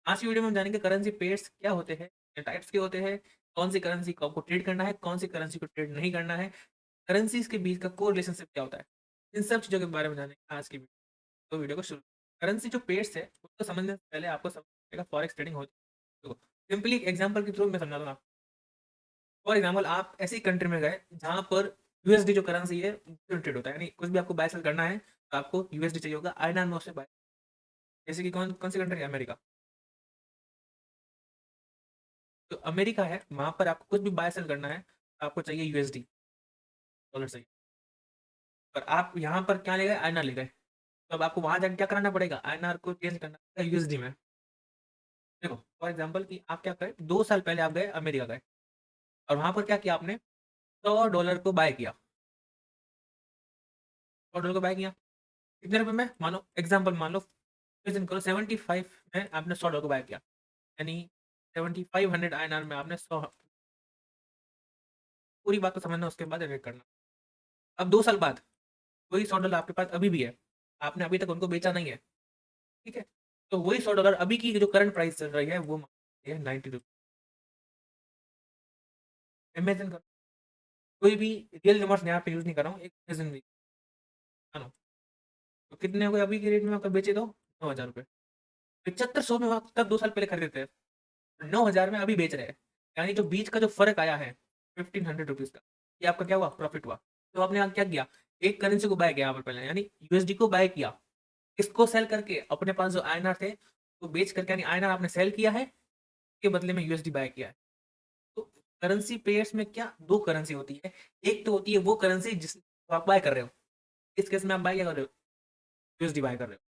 आज की वीडियो में हम जानेंगे करेंसी पेयर्स क्या होते हैं, क्या टाइप्स के होते हैं, कौन सी करेंसी को आपको ट्रेड करना है, कौन सी करेंसी को ट्रेड नहीं करना है, करेंसीज के बीच का कोरिलेशनशिप क्या होता है। इन सब चीज़ों के बारे में जानेंगे आज की वीडियो। तो वीडियो को शुरू। करेंसी जो पेयर्स है उसको समझने से पहले आपको समझना पड़ेगा फॉरेक्स ट्रेडिंग होती है। तो सिंपली एक एग्जांपल के थ्रू मैं समझा दूँ आपको। फॉर एग्जांपल आप ऐसी कंट्री में गए जहाँ पर यूएसडी जो करेंसी है ट्रेड होता है, यानी कुछ भी आपको बाय सेल करना है तो आपको यूएसडी चाहिए होगा, आईएनआर में उससे बाय। जैसे कि कौन कौन सी कंट्री है? अमेरिका। तो अमेरिका है, वहाँ पर आपको कुछ भी बाय सेल करना है तो आपको चाहिए यूएसडी, डॉलर चाहिए। पर आप यहाँ पर क्या ले गए? आईएनआर ले गए। तो अब आपको वहाँ जाके क्या कराना पड़ेगा? आईएनआर को चेंज करना पड़ेगा यूएसडी में। देखो फॉर एग्जांपल कि आप क्या करें, 2 साल पहले आप गए अमेरिका गए और वहाँ पर क्या किया आपने? $100 को बाय किया। $100 को बाय किया कितने रुपए में? मानो एग्जाम्पल मान लो, प्रेजेंट करो 75 में आपने $100 को बाय किया, यानी 7500 आईएनआर में आपने 100। पूरी बात को समझना, उसके बाद रेट करना। अब 2 साल बाद वही $100 आपके पास अभी भी है, आपने अभी तक उनको बेचा नहीं है, ठीक है? तो वही $100 अभी की जो करंट प्राइस चल रही है वो है 90 रुपीज। इमेजिन करो, कोई भी रियल नंबर्स यहाँ पे यूज नहीं कर रहा हूँ, एक इमेजिन भी मानो। तो कितने हो गए अभी के रेट में? आपका बेचे तो 9,000 रुपये। 7500 में आप तब 2 साल पहले खरीदे थे, 9,000 में अभी बेच रहे हैं। यानी जो बीच का जो फर्क आया है 1500 रुपीज का, ये आपका क्या हुआ? प्रॉफिट हुआ। तो आपने यहाँ क्या किया? एक करेंसी को बाय किया यहाँ पर पहले, यानी यूएसडी को बाय किया। इसको सेल करके अपने पास जो आईएनआर थे वो बेच करके, यानी आईएनआर आपने सेल किया है, के बदले में यूएसडी बाय किया है। तो करेंसी पेयर्स में क्या दो करेंसी होती है। एक तो होती है वो करेंसी जिस आप बाय कर रहे हो, इस केस में आप बाय क्या कर रहे हो? यूएसडी बाय कर रहे हो।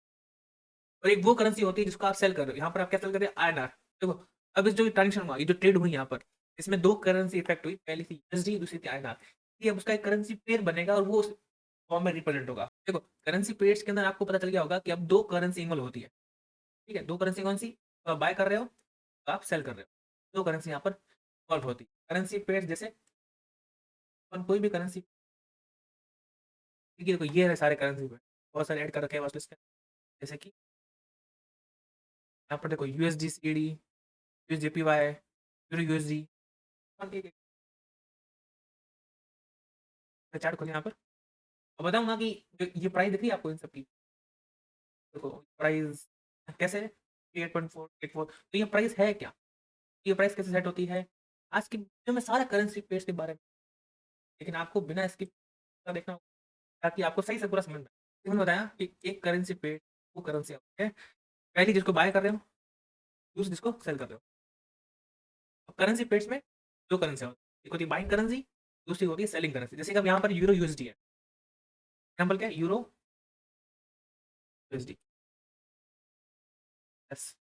और एक वो करेंसी होती है जिसको आप सेल कर रहे हो, यहाँ पर आप क्या सेल कर रहे हो? आईएनआर। देखो, अब इस जो ट्रांजेक्शन हुआ, ये जो ट्रेड हुई यहाँ पर, इसमें दो करेंसी इफेक्ट हुई, पहली थी यूएसडी, दूसरी थी आईएनआर। ये अब उसका एक करेंसी पेयर बनेगा और वो उस फॉर्म में रिप्रेजेंट होगा। देखो, करेंसी पेयर्स के अंदर आपको पता चल गया होगा कि अब दो करेंसी इन्वॉल्व होती है, ठीक है? दो करेंसी कौन सी? तो आप बाय कर रहे हो तो आप सेल कर रहे हो, दो करेंसी यहाँ पर इन्वॉल्व होती है। करेंसी पेयर्स जैसे अपन कोई भी करेंसी, देखिए देखो ये है सारे करेंसी पे बहुत सारे ऐड कर रखे हैं वास्ट लिस्ट के। जैसे कि यहाँ पर देखो यूएसडी सीडी, यूएसजीपीवाई, यूरो यूएसडी। ठीक है, मैं चार्ट खोले यहाँ पर। अब बताऊँ ना कि ये प्राइस दिख रही है आपको इन सब की? देखो प्राइस कैसे है, 8.484। तो ये प्राइस है क्या? ये प्राइस कैसे सेट होती है? आज की वीडियो में सारा करेंसी पेयर्स के बारे में, लेकिन आपको बिना स्किप का देखना होगा ताकि आपको सही से पूरा समझ में आए। जैसे मैंने बताया कि एक करेंसी पेयर वो करेंसी है, पहली जिसको बाय कर रहे हो, दूसरी जिसको सेल कर रहे हो। करेंसी पेयर्स में दो करेंसी होती है, एक होती है बाइंग करेंसी, दूसरी होती है सेलिंग करेंसी। जैसे कि अब यहाँ पर यूरो यूएसडी है, एग्जाम्पल क्या है? Euro USD, yes,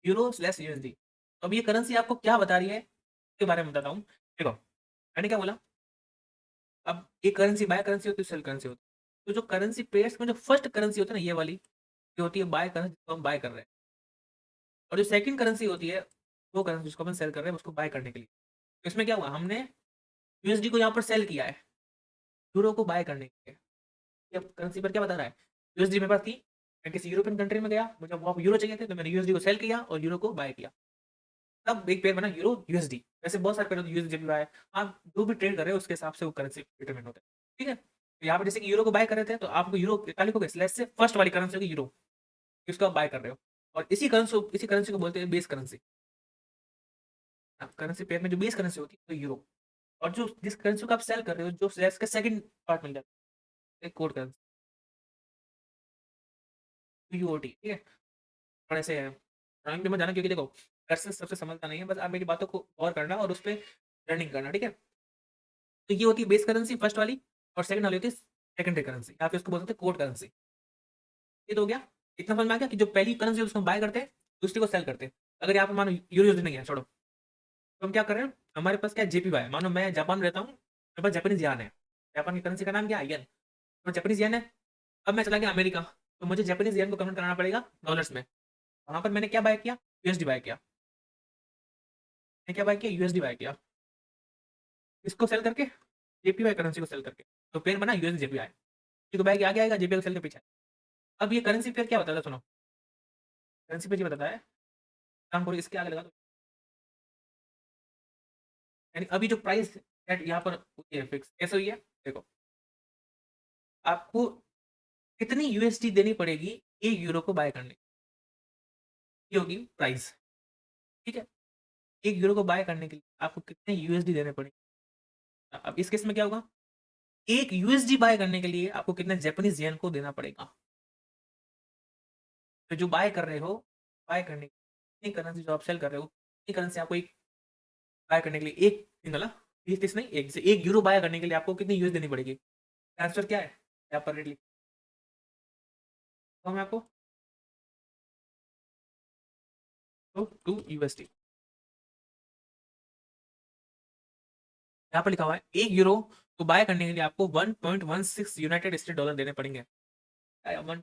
euro slash USD. अब ये करेंसी आपको क्या बता रही है इसके बारे में बताता हूँ। देखो मैंने क्या बोला, अब एक करेंसी बाय करेंसी होती है, सेल करेंसी होती है। तो जो करेंसी पेयर्स में जो फर्स्ट करेंसी होती है ना, ये वाली, ये होती है बाय करेंसी, जिसको हम बाय कर रहे हैं। और जो सेकंड करेंसी होती है वो करेंसी जिसको अपन सेल कर रहे हैं, उसको बाय करने के लिए। तो इसमें क्या हुआ, हमने यूएसडी को यहाँ पर सेल किया है यूरो को बाय करने के लिए। ये करेंसी पर क्या बता रहा है? यूएसडी मेरे पास थी, मैं किसी यूरोपियन कंट्री में गया, मुझे वहाँ यूरो चाहिए थे, तो मैंने यूएसडी को सेल किया और यूरो को बाय किया। तब एक पेयर बना यूरो यूएसडी। वैसे बहुत सारे पेयर होते हैं, यूएसडी भी बाय। आप जो भी ट्रेड कर रहे हो उसके हिसाब से वो करेंसी डिटरमिन होता है, ठीक है? तो यहाँ पर जैसे कि यूरो को बाय कर रहे थे तो आपको यूरो क्या लिखोगे? स्लैश से फर्स्ट वाली करेंसी होगी यूरो, इसको आप बाय कर रहे हो। और इसी करेंसी को बोलते हैं बेस करेंसी। करेंसी पेयर में जो बेस करेंसी होती है तो यूरो। और जो जिस करेंसी को आप सेल कर रहे हो, जो स्लैश का सेकंड पार्ट मिल जाता है, एक कोड करेंसी, यूओटी, ठीक है? थोड़े से ड्राइंग पे मत जाना, क्योंकि देखो कर्सर सबसे समझता नहीं है, बस आप मेरी बातों को गौर करना और उस पर रनिंग करना, ठीक है? तो ये होती है बेस करेंसी फर्स्ट वाली, और सेकंड वाली होती है सेकेंडरी करेंसी, या फिर उसको बोल सकते हैं कोड करेंसी। ये तो हो गया। इतना समझ में आ गया कि जो पहली करेंसी है उसको बाय करते हैं, दूसरी को सेल करते हैं। अगर यहाँ पर मानो यूरो यूज नहीं है, छोड़ो, तो हम क्या कर रहे हैं? हमारे पास क्या है? जेपीवाई। मानो मैं जापान में रहता हूँ, मेरे पास जापानीज यान है। जापान की करेंसी का नाम क्या है? येन। तो जापानीज येन है। अब मैं चला गया अमेरिका, तो मुझे जापानीज येन को कन्वर्ट कराना पड़ेगा डॉलर्स में। वहां पर मैंने क्या बाय किया? यूएसडी बाय किया। मैंने क्या बाय किया? यूएसडी बाय किया। इसको सेल करके, जेपीवाई करेंसी को सेल करके, तो पेयर बना यूएसडी जेपीवाई। तो बाय के आगे आएगा, जेपीवाई को सेल के पीछे। अब ये करेंसी पेयर क्या होता है सुनो, करेंसी पेज ये बताता है, काम करो इसके आगे लगा दो, यानी अभी जो प्राइस एट यहाँ पर हुई है फिक्स, कैसे हुई है देखो, आपको कितनी यूएसडी देनी पड़ेगी 1 यूरो को बाय करने की, ये होगी प्राइस। ठीक है, 1 यूरो को बाय करने के लिए आपको कितने यूएसडी देने पड़ेंगे। अब इस केस में क्या होगा, 1 यूएसडी बाय करने के लिए आपको कितने जापानीज येन को देना पड़ेगा। तो जो बाय कर रहे हो, बाय करने की करेंसी जो आप सेल कर रहे हो, ये करेंसी आपको एक बाय करने के लिए एक निकला, तीस नहीं, 1 यूरो बाय करने के लिए आपको कितनी यूएस देनी पड़ेगी। ट्रांसफर क्या है यहाँ पर रेट लिख, तो मैं आपको तो 2 यूएसडी, यहाँ पर लिखा हुआ है 1 यूरो को बाय करने के लिए आपको 1.16 यूनाइटेड स्टेट डॉलर देने पड़ेंगे। वन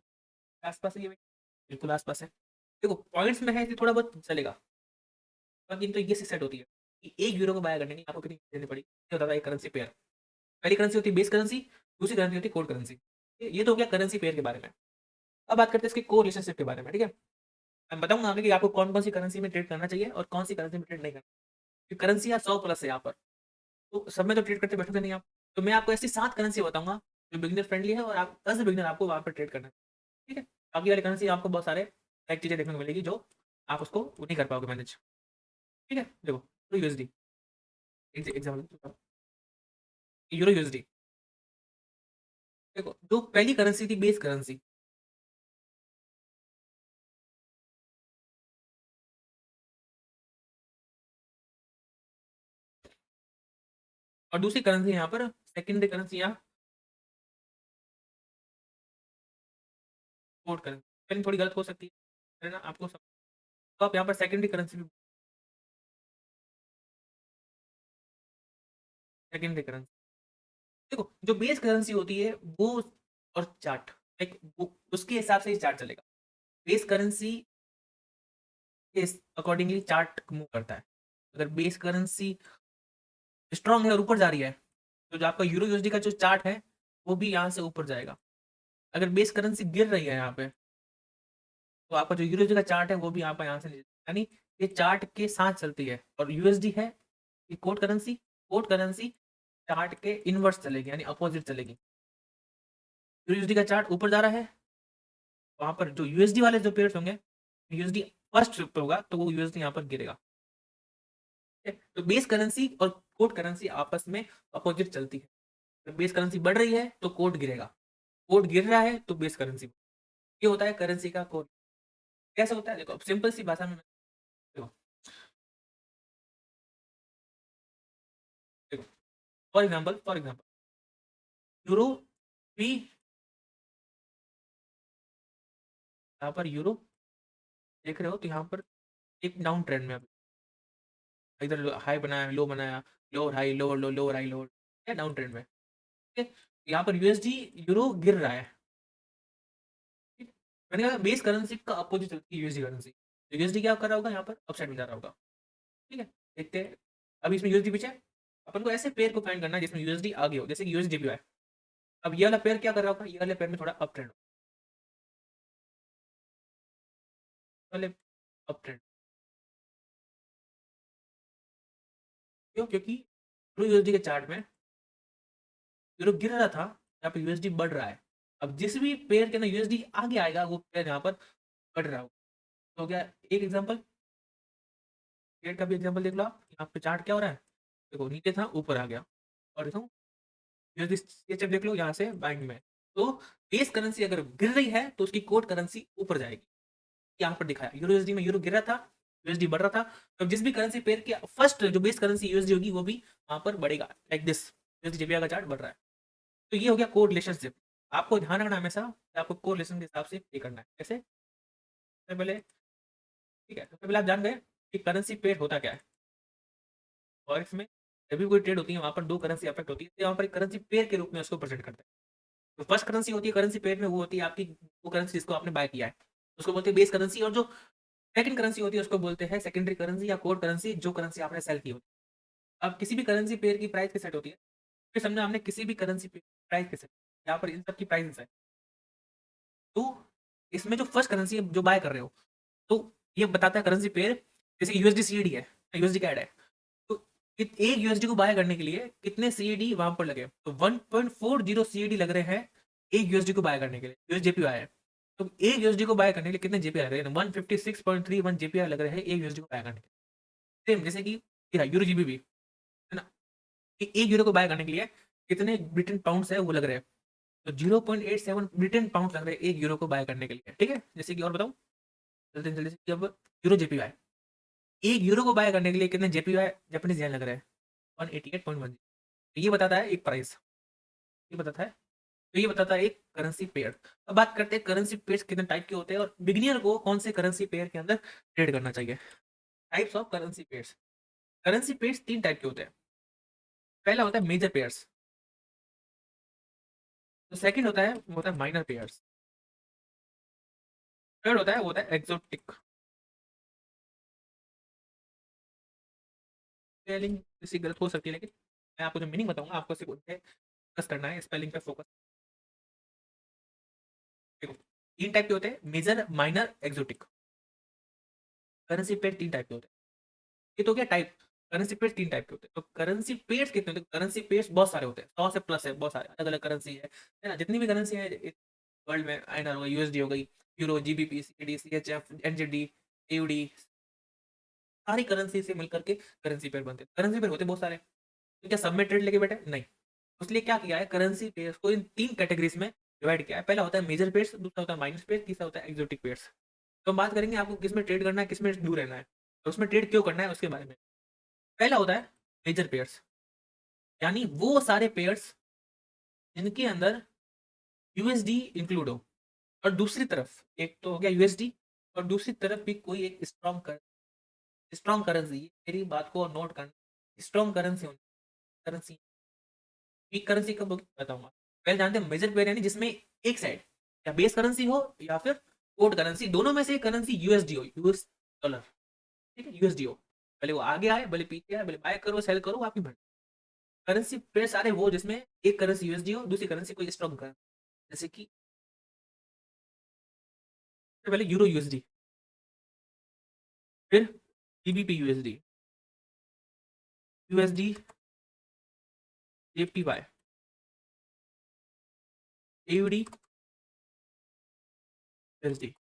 आसपास है ये, बिल्कुल आसपास है। देखो पॉइंट्स में है तो थोड़ा बहुत चलेगा, लेकिन तो ये सेट होती है कि 1 यूरो को बाय करने के लिए आपको कितनी देनी पड़ेगी। ये होता है करेंसी पेयर, पहली करेंसी होती है बेस करेंसी, दूसरी करेंसी होती है कोड करेंसी। ये तो हो गया करेंसी पेयर के बारे में। अब बात करते हैं इसके को रिलेशनशिप के बारे में। ठीक है, मैं बताऊंगा आगे कि आपको कौन कौन सी करेंसी में ट्रेड करना चाहिए और कौन सी करेंसी में ट्रेड नहीं करना। करेंसी 100+ है यहाँ पर, तो सब में तो ट्रेड करते बैठोगे नहीं आप। तो मैं आपको ऐसी 7 करेंसी बताऊंगा जो बिगिनर फ्रेंडली है और आप एज बिगिनर आपको वहाँ पर ट्रेड करना है। ठीक है, बाकी वाली करेंसी आपको बहुत सारे एक चीज़ें देखने को मिलेगी जो आप उसको नहीं कर पाओगे मैनेज। ठीक है, देखो तो यूएसडी एग्जाम्पल, यूरो यूएसडी, देखो जो पहली करेंसी थी बेस करेंसी, और दूसरी करेंसी यहाँ पर सेकेंडरी करेंसी, यहाँ कोड करेंसी, स्पेलिंग थोड़ी गलत हो सकती है ना आपको सब, तो आप यहाँ पर सेकेंडरी करेंसी भी, सेकेंडरी करेंसी देखो जो बेस करेंसी होती है वो, और चार्ट लाइक उसके हिसाब से ही चार्ट चलेगा। बेस करेंसी के अकॉर्डिंगली चार्ट मूव करता है। अगर बेस करेंसी स्ट्रांग है और ऊपर जा रही है, तो जो आपका यूरो यूएसडी का जो चार्ट है वो भी यहाँ से ऊपर जाएगा। अगर बेस करेंसी गिर रही है यहाँ पे, तो आपका जो यूरो का चार्ट है वो भी आपका यहाँ से यानी ये चार्ट के साथ चलती है। और यूएसडी है ये code currency, code currency chart के इनवर्स चलेगी यानी अपोजिट चलेगी। यूएसडी का चार्ट ऊपर जा रहा है, वहां पर जो यूएसडी वाले जो पेयर्स होंगे, यूएसडी फर्स्ट पे होगा तो वो यूएसडी यहाँ पर गिरेगा। तो बेस करेंसी और कोड करेंसी आपस में अपोजिट चलती है। तो बेस करेंसी बढ़ रही है तो कोड गिरेगा, कोड गिर रहा है तो बेस करेंसी। ये होता है करेंसी का कोड। कैसे होता है देखो, अब सिंपल सी भाषा में देखो, देखो फॉर एग्जांपल यूरो भी, यहाँ पर यूरो देख रहे हो तो यहाँ पर एक डाउन ट्रेंड में, इधर हाई बनाया लो बनाया, लोअर हाई लोअर लो लोअर हाई लोअर, क्या डाउन ट्रेंड में। ठीक है, यहाँ पर यूएसडी यूरो गिर रहा है। ठीक है? मैंने कहा बेस करेंसी का अपोजिट चलती है यूएसडी करेंसी, तो यूएसडी क्या कर रहा होगा यहाँ पर अपसाइड में जा रहा होगा। ठीक है, देखते हैं। अभी इसमें यूएसडी पीछे, अपन को ऐसे पेयर को फाइंड करना है जिसमें यूएसडी आगे हो, जैसे कि यूएसडी है। अब ये वाला पेयर क्या कर रहा होगा, ये वाले पेयर में थोड़ा अप ट्रेंड, वाले अप ट्रेंड, क्यों, क्योंकि यूएसडी के चार्ट में यूरो गिर रहा था, यहाँ पे यूएसडी बढ़ रहा है। अब जिस भी पेयर के अंदर यूएसडी आगे आएगा वो पेयर यहाँ पर बढ़ रहा होगा। तो क्या एक एग्जांपल, पेयर का भी एग्जांपल देख लो आप, यहाँ पे चार्ट क्या हो रहा है, देखो नीचे था ऊपर आ गया, और देखो यूएसडी देख लो यहाँ से बाइंग में। तो बेस करेंसी अगर गिर रही है तो उसकी कोड करेंसी ऊपर जाएगी। यहाँ पर दिखाया यूरो यूएसडी में यूरो गिर रहा था, यूएसडी बढ़ रहा था, तो जिस भी करेंसी पेयर की फर्स्ट जो बेस करेंसी यूएसडी होगी वो भी वहां पर बढ़ेगा, लाइक दिस यूएसडी जेपीआई का चार्ट बढ़ रहा है। तो ये हो गया कोड रिलेशनशिप। आपको ध्यान रखना हमेशा कि आपको कोड रिलेशन के हिसाब से पे करना है। कैसे, सबसे पहले, ठीक है, सबसे पहले आप जान गए कि करेंसी पेयर होता क्या है। फॉरेक्स में जब भी कोई ट्रेड होती है वहां पर दो करेंसी अफेक्ट होती है, तो यहाँ पर करेंसी पेयर के रूप में उसको प्रेजेंट करते हैं। तो फर्स्ट करेंसी होती है करेंसी पेयर में, वो होती है आपकी वो करेंसी जिसको आपने बाय किया है, उसको बोलते हैं बेस करेंसी। और जो सेकंड करेंसी होती है उसको बोलते हैं सेकेंडरी करेंसी या कोड करेंसी, जो करेंसी आपने सेल की होती है। अब किसी भी करेंसी पेयर की प्राइस की सेट होती है, फिर समझो हमने किसी भी करेंसी प्राइस की सेट, यहाँ पर इन सब की प्राइस है। तो इसमें जो फर्स्ट करेंसी जो बाय कर रहे हो तो ये बताता है करेंसी पेयर, जैसे यूएसडी सीएडी है, यूएसडी कैड है, तो एक यूएसडी को बाय करने के लिए कितने सीएडी वहां पर लगे, तो 1.40 सीएडी लग रहे हैं एक यूएसडी को बाय करने के लिए, यूएसजेपीआई है। तो एक यूएसडी को बाय करने के लिए कितने जेपीआई लग रहे हैं, 156.31 जेपीआई लग रहे हैं एक यूएसडी को बाय करने के लिए। सेम जैसे कि यूरो जीबी भी है ना, कि एक यूरो को बाय करने के लिए कितने ब्रिटेन पाउंड्स है वो लग रहे हैं, तो 0.87 ब्रिटेन पाउंड लग रहे हैं एक यूरो को बाय करने के लिए। ठीक है, जैसे कि और बताऊं जल्दी जल्दी से कि अब यूरो जेपीआई, एक यूरो को बाय करने के लिए कितने जेपीआई जापानीज येन लग रहे हैं, 188.1। ये बताता है एक प्राइस, ये बताता है, तो ये बताता है एक करेंसी पेयर। अब बात करते हैं करेंसी पेयर्स कितने टाइप के होते हैं और बिगिनियर को कौन से करेंसी पेयर के अंदर ट्रेड करना चाहिए। Types of currency pairs, currency pairs तीन टाइप के होते हैं। पहला होता है मेजर पेयर्स, तो सेकंड होता है वो होता है माइनर पेयर्स, थर्ड होता है वो होता है एक्सोटिक। स्पेलिंग किसी गलत हो सकती है, लेकिन मैं आपको जो मीनिंग बताऊंगा आपको सिर्फ उन पे फोकस करना है, स्पेलिंग पे फोकस। देखो तीन टाइप के होते हैं, major minor exotic. Currency pair तीन टाइप के होते हैं, ये तो क्या टाइप, करेंसी पेयर तीन टाइप के होते हैं। तो करेंसी पेयर्स कितने होते हैं, करेंसी पेयर्स बहुत सारे होते हैं, 100 से प्लस है, बहुत सारे अलग अलग करेंसी है ना, जितनी भी करेंसी है वर्ल्ड में, आईएनआर हो गई, यूएसडी हो गई, euro, GBP, CD, CHF, NZD, AUD, सारी करेंसी से मिलकर के करेंसी पेयर बनते हैं। करेंसी पेयर होते हैं बहुत सारे, तो क्या सब में ट्रेड लेके बैठे नहीं, इसलिए क्या किया है करेंसी पेयर्स को इन तीन कैटेगरीज में डिवाइड किया है। पहला होता है मेजर पेयर्स, दूसरा होता है माइनर पेयर्स, तीसरा होता है एक्सोटिक पेयर्स। तो हम बात करेंगे आपको किस में ट्रेड करना है, किस में दूर रहना है, तो उसमें ट्रेड क्यों करना है उसके बारे में। पहला होता है मेजर पेयर्स, यानी वो सारे पेयर्स जिनके अंदर यूएसडी इंक्लूड हो, और दूसरी तरफ एक तो हो गया यूएसडी, और दूसरी तरफ भी कोई एक स्ट्रॉन्ग करेंसी, मेरी बात को नोट करना, स्ट्रॉन्ग करेंसी होनी, करेंसी वीक करेंसी कब होगी बताऊंगा। पहले जानते हैं मेजर पेयर यानी जिसमें एक साइड या बेस करेंसी हो या फिर कोड करेंसी, दोनों में से एक करेंसी यूएसडी हो, यूएस डॉलर, ठीक है, यूएसडी हो, भले वो आगे आए भले पीछे आए, भले बाय करो सेल करो आपकी मर्जी। करेंसी पेयर सारे वो जिसमें एक करेंसी यूएसडी हो, दूसरी करेंसी कोई स्ट्रॉन्ग करेंसी, जैसे कि सबसे पहले यूरो यूएसडी, फिर GBP USD, USD JPY, AUD USD,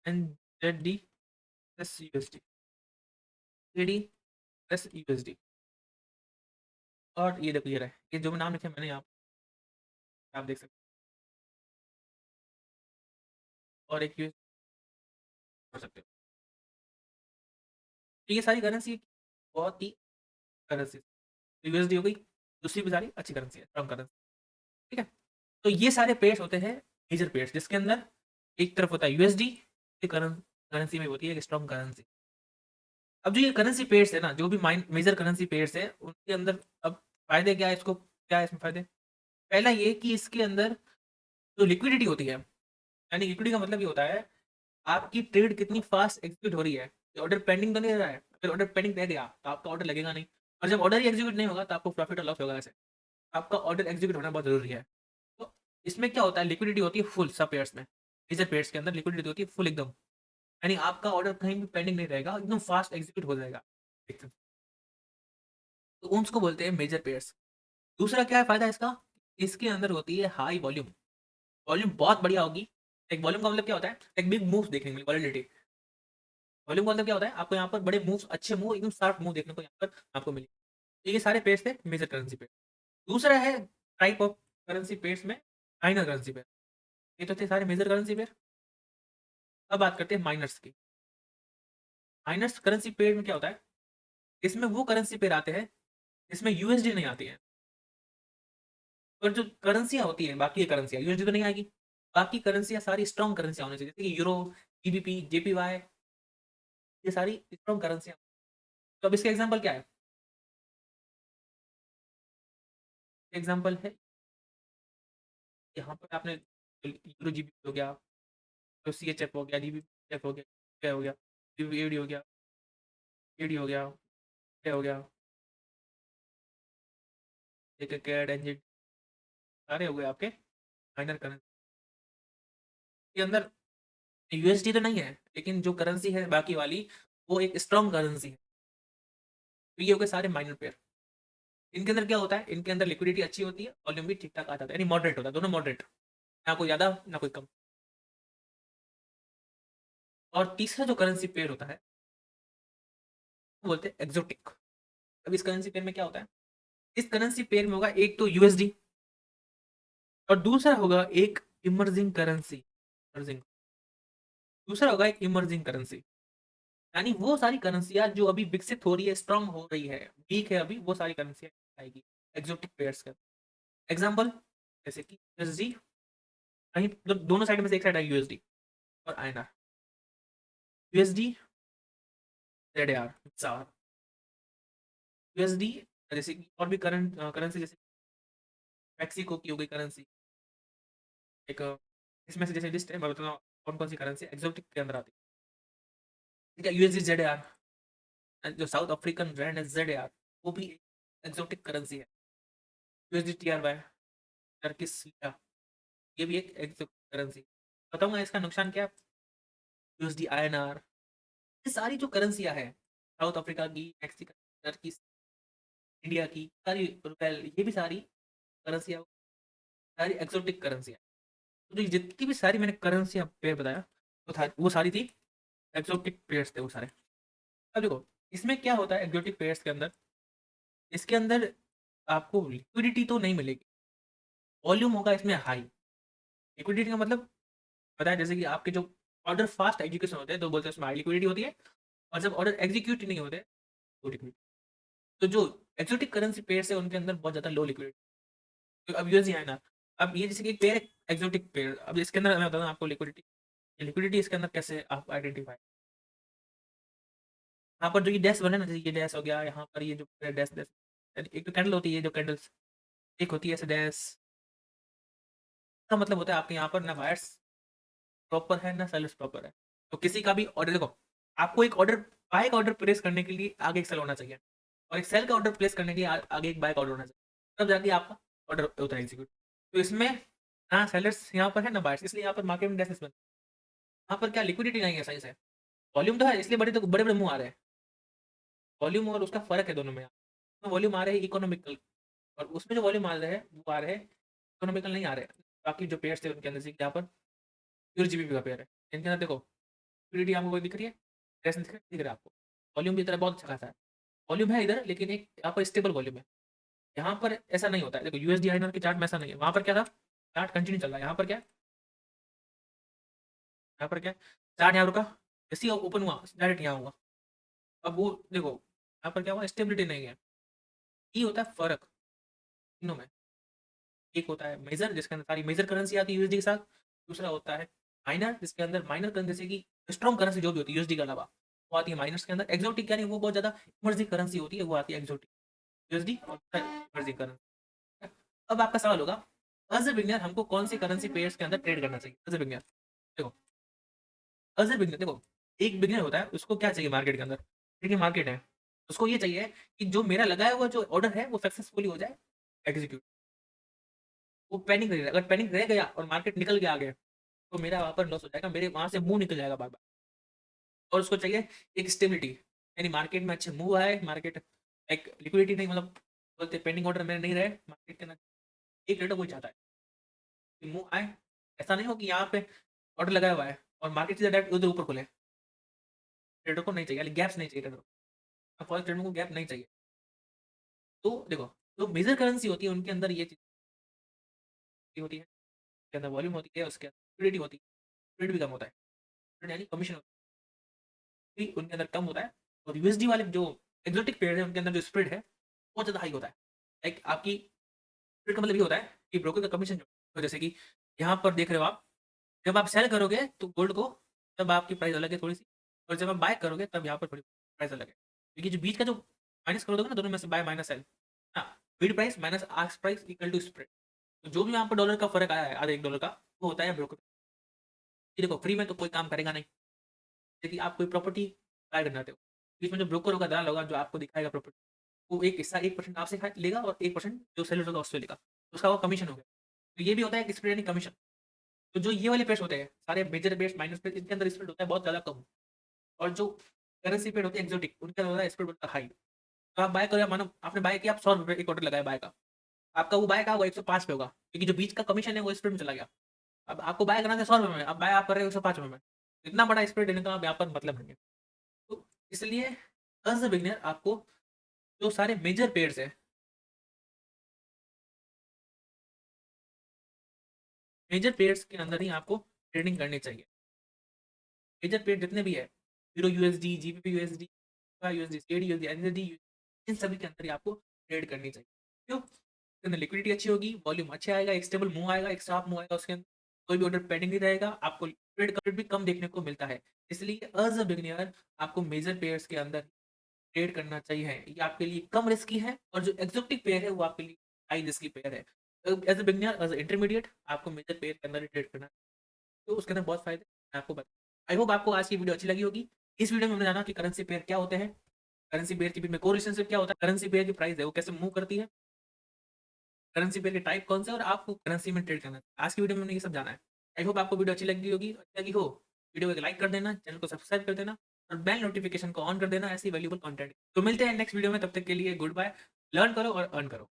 NZD plus USD, AD plus USD. और ये देखो ये रहा है, ये जो नाम लिखे मैंने यहाँ आप देख सकते हो, और एक यूएस कर सकते हो। तो ये सारी करेंसी बहुत ही करेंसी, यूएसडी हो गई, दूसरी भी सारी अच्छी करेंसी है, स्ट्रॉन्ग करेंसी। ठीक है, तो ये सारे पेयर्स होते हैं मेजर पेयर्स, जिसके अंदर एक तरफ होता है यूएसडी, करेंसी में होती है स्ट्रॉन्ग करेंसी। अब जो ये करेंसी पेयर्स है ना, जो भी मेजर करेंसी पेयर्स है उनके अंदर अब फायदे क्या है, इसको क्या है इसमें फायदे। पहला ये कि इसके अंदर जो लिक्विडिटी होती है, यानी लिक्विडिटी का मतलब ये होता है आपकी ट्रेड कितनी फास्ट एग्जीक्यूट हो रही है, ऑर्डर पेंडिंग तो नहीं रह रहा है, अगर ऑर्डर पेंडिंग रह गया तो आपका ऑर्डर लगेगा नहीं, और जब ऑर्डर ही एग्जीक्यूट नहीं होगा तो आपको प्रॉफिट और लॉस होगा। ऐसे आपका ऑर्डर एग्जीक्यूट होना बहुत जरूरी है। तो इसमें क्या होता है, लिक्विडिटी होती है फुल, सब पेयर्स में, मेजर पेयर्स के अंदर लिक्विडिटी होती है फुल एकदम, यानी आपका ऑर्डर कहीं भी पेंडिंग नहीं रहेगा, एकदम फास्ट एग्जीक्यूट हो जाएगा एकदम। तो उसको बोलते हैं मेजर पेयर्स। दूसरा क्या है फायदा इसका, इसके अंदर होती है हाई वॉल्यूम, वॉल्यूम बहुत बढ़िया होगी। एक वॉल्यूम का मतलब क्या होता है, एक बिग मूव देखने के लिए वॉलिडिटी। वॉल्यूम का मतलब क्या होता है, आपको यहाँ पर बड़े मूव्स, अच्छे मूव, एकदम शार्प मूव देखने को यहाँ पर आपको मिले। तो ये सारे पेयर्स थे मेजर करेंसी पेयर। दूसरा है टाइप ऑफ करेंसी पेयर्स में माइनर करेंसी पेयर, ये तो थे सारे मेजर करेंसी पेयर। अब बात करते हैं माइनर्स की। माइनर्स करेंसी पेयर में क्या होता है, इसमें वो करेंसी पेयर आते हैं इसमें यूएसडी नहीं आती है, और जो करेंसियाँ होती है बाकी करेंसियाँ यूएसडी तो नहीं आएगी, बाकी करेंसियाँ सारी स्ट्रॉन्ग करेंसियाँ होनी चाहिए, जैसे कि यूरो, जीबीपी, जेपीवाई, ये सारी स्ट्रॉन्ग करेंसियाँ। तो अब इसका एग्जांपल क्या है, एग्जांपल है यहाँ पर आपने यूरो जीबीपी हो गया, तो सीएचएफ हो गया, जीबीएफ हो गया, क्या हो गया, एडी हो गया, एडी हो गया, क्या हो गया, एक कैड एनजेड, सारे हो गए आपके माइनर करेंसी के अंदर। यूएसडी तो नहीं है, लेकिन जो करेंसी है बाकी वाली, वो एक स्ट्रॉन्ग करेंसी है। तो ये हो गए सारे माइनर पेयर। इनके अंदर क्या होता है, इनके अंदर लिक्विडिटी अच्छी होती है, वॉल्यूम भी ठीक ठाक आ जाता है, यानी मॉडरेट होता है, दोनों मॉडरेट, ना कोई ज़्यादा ना कोई कम। और तीसरा जो करेंसी पेयर होता है वो बोलते हैं एक्सोटिक। अब इस करेंसी पेयर में क्या होता है, इस करेंसी पेयर में होगा एक तो यूएसडी, और दूसरा होगा एक इमर्जिंग करेंसी। इमर्जिंग, दूसरा होगा एक इमर्जिंग करेंसी, यानी वो सारी करेंसियां जो अभी विकसित हो रही है, स्ट्रांग हो रही है, वीक है अभी, वो सारी करेंसियां आएगी एक्सोटिक पेयर्स का। एग्जांपल जैसे कि यूएसडी, कहीं दोनों साइड में से एक साइड है यूएसडी और आईएनआर। यूएसडी, जेडआर, यूएसडी, जैसे कि और भी करंट करेंसी, जैसे मैक्सिको की हो गई करेंसी एक, इसमें से जैसे लिस्ट है मैं बताऊँ कौन कौन सी करेंसी एक्सोटिक के अंदर आती है। ठीक है, यूएसडी जेडआर, जो साउथ अफ्रीकन ब्रांड है जेडआर, वो भी एक्सोटिक करेंसी है। यूएसडी टीआरवाई, टर्किश लिरा, ये भी एक एक्सोटिक करेंसी। बताऊंगा इसका नुकसान क्या है। यूएसडी आईएनआर, ये सारी जो करेंसियां है, साउथ अफ्रीका की, मैक्सिकन, टर्किश, इंडिया की सारी, रुपए, ये भी सारी करेंसियां, सारी एक्सोटिक करेंसियां। तो ये जितनी भी सारी मैंने करेंसी पेयर बताया, वो सारी थी एक्सोटिक पेयर्स थे वो सारे। अब देखो इसमें क्या होता है एक्सोटिक पेयर्स के अंदर, इसके अंदर आपको लिक्विडिटी तो नहीं मिलेगी, वॉल्यूम होगा इसमें हाई। लिक्विडिटी का मतलब पता है, जैसे कि आपके जो ऑर्डर फास्ट एग्जीक्यूशन होते हैं तो बोलते हैं उसमें हाई लिक्विडिटी होती है, और जब ऑर्डर एग्जीक्यूट नहीं होते तो लिक्विडिटी। तो जो एक्सोटिक करेंसी पेयर्स है उनके अंदर बहुत ज़्यादा लो लिक्विडिटी। तो अब यूएसडी है ना, अब ये जैसे कि एक पेयर एक्सोटिक पेयर, अब इसके अंदर मैं बताऊँ आपको लिक्विडिटी, लिक्विडिटी इसके अंदर कैसे आप आइडेंटिफाई। यहाँ पर जो ये डैश बने ना, जैसे ये डैश हो गया, यहाँ पर ये जो डैश डैश, एक तो कैंडल होती है, जो कैंडल्स एक होती है ऐसे डैश, का मतलब होता है आपके यहाँ पर ना बायर्स प्रॉपर है ना सेलर्स प्रॉपर है। तो किसी का भी ऑर्डर देखो, आपको एक ऑर्डर, बाय का ऑर्डर प्लेस करने के लिए आगे एक सेल होना चाहिए, और एक सेल का ऑर्डर प्लेस करने के लिए आगे एक बाय का ऑर्डर होना चाहिए, तब जाके आपका ऑर्डर होता है एग्जीक्यूट। तो इसमें ना सेलर्स यहाँ पर है ना बायर्स, इसलिए यहाँ पर मार्केट में डैशेस बनते हैं। यहाँ पर क्या लिक्विडिटी नहीं है सही से, वॉल्यूम तो है इसलिए बड़े, तो बड़े बड़े मुंह आ रहे हैं। वॉल्यूम और उसका फर्क है दोनों में, वॉल्यूम आ रहे हैं इकोनॉमिकल, और उसमें जो वॉल्यूम आ रहे हैं वो आ रहे हैं इकोनॉमिकल नहीं आ रहे हैं। बाकी जो पेयर्स थे उनके अंदर से यहाँ पर प्योर जीबीपी का पेयर है, इनके अंदर देखो लिक्विडिटी आपको कोई दिख रही है, कैसे दिख रहा है आपको, वॉल्यूम भी इतना बहुत अच्छा खासा है, वॉल्यूम है इधर, लेकिन एक यहाँ पर स्टेबल वॉल्यूम है। यहाँ पर ऐसा नहीं होता है, देखो यूएसडी आईएनआर के चार्ट में ऐसा नहीं है, वहाँ पर क्या था, चार्ट कंटिन्यू चल रहा है, यहाँ पर क्या है, यहाँ पर क्या है, चार्ट यहाँ रुका, जैसे ओपन हुआ डायरेक्ट यहाँ हुआ। अब वो देखो यहाँ पर क्या हुआ, स्टेबिलिटी नहीं है। ये होता है फर्क तीनों में। एक होता है मेजर, जिसके अंदर सारी मेजर करेंसी आती है यूएसडी के साथ, दूसरा होता है माइनर, जिसके अंदर माइनर करेंसी, जैसे कि स्ट्रॉन्ग करेंसी जो भी होती है यूएसडी के अलावा वो आती है माइनर्स के अंदर। एक्सोटिक यानी वो बहुत ज्यादा इमर्जिंग करेंसी होती है, वो आती है एक्सोटिक यूएसडी और इमर्जिंग करेंसी। अब आपका सवाल होगा, एज ए बिगनर हमको कौन सी करेंसी पेयर्स के अंदर ट्रेड करना चाहिए एज ए बिगनर। देखो एज ए बिगनर, देखो एक बिगनर होता है उसको क्या चाहिए मार्केट के अंदर, देखिए मार्केट है, उसको ये चाहिए कि जो मेरा लगाया हुआ जो ऑर्डर है वो सक्सेसफुली हो जाए एग्जीक्यूट। वो पैनिक नहीं रहेगा, अगर पैनिक रह गया और मार्केट निकल गया आगे, तो मेरा वहाँ पर लॉस हो जाएगा, मेरे वहाँ से मुंह निकल जाएगा बार बार। और उसको चाहिए एक स्टेबिलिटी, यानी मार्केट में अच्छे मूव आए, मार्केट एक लिक्विडिटी नहीं, मतलब बोलते पेंडिंग ऑर्डर में नहीं रहे मार्केट के अंदर, एक ट्रेडर वही चाहता है कि मूव आए, ऐसा नहीं हो कि यहाँ पे ऑर्डर लगाया हुआ है और मार्केट से डायरेक्ट उधर ऊपर खुले। ट्रेडर को नहीं चाहिए, गैप्स नहीं चाहिए ट्रेडर को, फॉरेक्स ट्रेडर को गैप नहीं चाहिए। तो देखो जो मेजर करेंसी होती है उनके अंदर ये चीज होती है, उसके अंदर वॉल्यूम होती है, उसके अंदर लिक्विडिटी होती है, लिक्विडिटी भी कम होता है, यानी कमीशन भी उनके अंदर कम होता है। और यूएसडी वाले जो एक्सोटिक पेयर है उनके अंदर जो स्प्रेड है बहुत ज़्यादा हाई होता है। लाइक आपकी स्प्रेड का मतलब ये होता है कि ब्रोकर का कमीशन जो, तो जैसे कि यहाँ पर देख रहे हो आप, जब आप सेल करोगे तो गोल्ड को, तब आपकी प्राइस अलग है थोड़ी सी, और जब आप बाय करोगे तब यहाँ पर थोड़ी प्राइस अलग है, क्योंकि जो बीच का जो माइनस कर दोगे ना दोनों में से, बाय माइनस सेल, हाँ, bid price minus ask price equal to spread. तो जो भी यहाँ पर डॉलर का फर्क आया है आधा $1 का, वो होता है ब्रोकर। ये देखो फ्री में तो कोई काम करेगा नहीं, जैसे आप कोई प्रॉपर्टी बाय करना चाहते हो, बीच में जो ब्रोकर होगा, दलाल होगा, जो आपको दिखाएगा प्रॉपर्टी, वो एक हिस्सा 1% आपसे लेगा और 1% जो सेलर होगा उससे लेगा, तो उसका वो कमीशन हो गया। तो ये भी होता है कि स्प्रेड यानी कमीशन। तो जो ये वाले पेयर्स होते हैं सारे मेजर पेयर्स माइनस पेयर्स, इनके अंदर स्प्रेड होता है बहुत ज़्यादा कम, और जो करेंसी पेयर होती है एक्सोटिक, उनके अंदर होता है स्प्रेड होता है हाई। तो आप बाय करो, या मानो आपने बाय किया, आप 100 रुपये एक ऑर्डर लगाया बाय का, आपका वो बाय का वो 105 पे होगा, क्योंकि जो बीच का कमीशन है वो स्प्रेड में चला गया। अब आपको बाय करना था 100 रुपये में, अब बाय आप कर रहे हो 105 रुपये में, इतना बड़ा स्प्रेड देने का आप यहाँ पर मतलब नहीं है। तो इसलिए एज अ बिगिनर आपको जो सारे मेजर पेयर्स है, मेजर पेयर्स के अंदर ही आपको ट्रेडिंग करनी चाहिए। मेजर पेयर जितने भी है, euro USD, GBP USD, USD, CAD USD, NZD, इन सभी के अंदर ही आपको ट्रेड करनी चाहिए। क्यों? उसके अंदर लिक्विडिटी अच्छी होगी, वॉल्यूम अच्छे आएगा, एक स्टेबल मूव आएगा, एक शार्प मूव आएगा, उसके अंदर कोई भी ऑर्डर पेंडिंग नहीं रहेगा, आपको ट्रेड का रेट भी कम देखने को मिलता है। इसलिए एज अ बिगिनियर आपको मेजर पेयर्स के अंदर ट्रेड करना चाहिए। ये आपके लिए कम रिस्की है, और जो एक्सोटिक पेयर है वो आपके लिए हाई रिस्की पेयर है। As a beginner, as a intermediate, आपको मेजर पेयर के अंदर ही ट्रेड करना है। तो उसके अंदर बहुत फायदे मैं आपको बता, आई होप आपको आज की वीडियो अच्छी लगी होगी। इस वीडियो में हमने जाना कि करेंसी पेयर क्या होते हैं, करेंसी पेयर के बीच में कोरिलेशनशिप क्या होता है, करेंसी पेयर की प्राइस है वो कैसे मूव करती है, करेंसी पेयर के टाइप कौन से है, और आपको करेंसी में ट्रेड करना है। आज की वीडियो में हमने ये सब जाना है। आई होप आपको वीडियो अच्छी लगी होगी, अच्छी लगी हो वीडियो को एक लाइक कर देना, चैनल को सब्सक्राइब कर देना, और बेल नोटिफिकेशन को ऑन कर देना ऐसी वैल्यूबल कंटेंट। तो मिलते हैं नेक्स्ट वीडियो में, तब तक के लिए गुड बाय। लर्न करो और अर्न करो।